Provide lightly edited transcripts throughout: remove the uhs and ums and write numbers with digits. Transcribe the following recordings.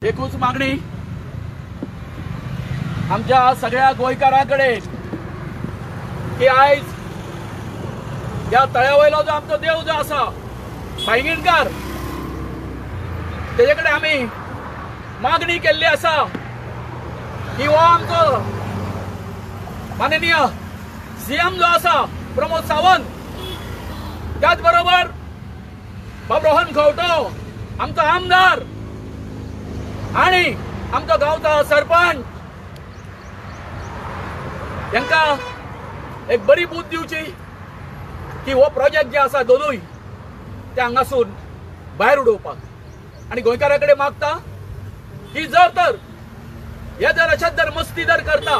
एकूच मागणी आमच्या सगळ्या गोंयकारांकडे की आयज या तळ्यावयलो जो आमचो देव जो आसा भायगीणकार तेजे कडेन आमी मागणी केल्ली आसा की हो आमचो माननीय सीएम जो आसा प्रमोद सावंत त्याच बरोबर बाब रोहन खंवटो आमचो आमदार आणि आमचो गांवचो सरपंच यांका एक बरी बूथ दिवची की हो प्रोजेक्ट जे आसा दोनूय ते हांगासून भायर उडोवपाक आणि गोंयकारांकडे मागता की जर तर हे जर अशेंच जर मस्ती जर करता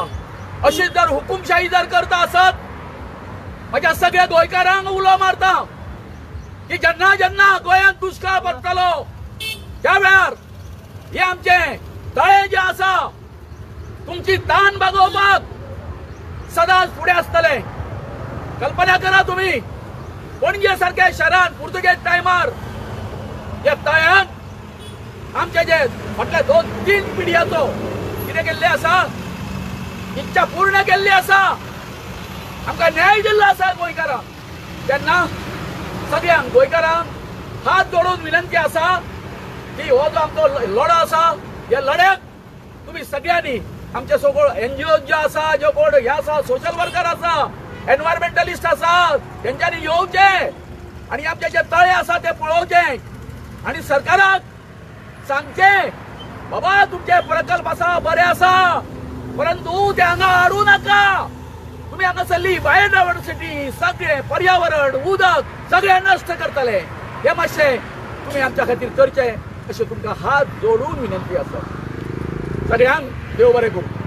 अशीच जर हुकुमशाही जर करता आसत माझ्या सगळ्या गोंयकारांक उलो मारता की जेन्ना जेन्ना गोंयांत दुष्काळ पडटलो त्या वेळार हे आमचे तळे जे आसा तुमची तान भागोवपाक सदांच फुडें आसतले। कल्पना करा तुम्ही पणजे सारख्या शहरात पुर्तुगेज टायमार या तळ्यान आमचे जे फाटल्या 2-3 पिढयांचो कितें केल्ले आसा इच्छा पूर्ण केल्ली आसा आमकां न्याय दिल्लो आसा गोंयकारांक। तेन्ना सगळ्यांक गोंयकारांक हात जोडून विनंती आसा की हो जो आमचो लढो आसा या लढ्याक तुम्ही सगळ्यांनी आमचे सगळे एनजीओ जे आसा जो कोण हे आसा सोशल वर्कर आसा एनवायरमेंटलिस्ट आसा तेंच्यांनी येवचे आणि आमचे जे तळे आसा ते पळोवचे आणि सरकाराक सांगचे बाबा तुमचे प्रकल्प आसा बरे आसा परंतु ते हांगा हाडू नाका तुम्ही हांगासरली बायोडायव्हर्सिटी सगळे पर्यावरण उदक सगळे नष्ट करतले हे मातशे तुम्ही आमच्या खातीर करचे अशें तुमकां हात जोडून विनंती आसा। सगळ्यांक देव बरें करूं।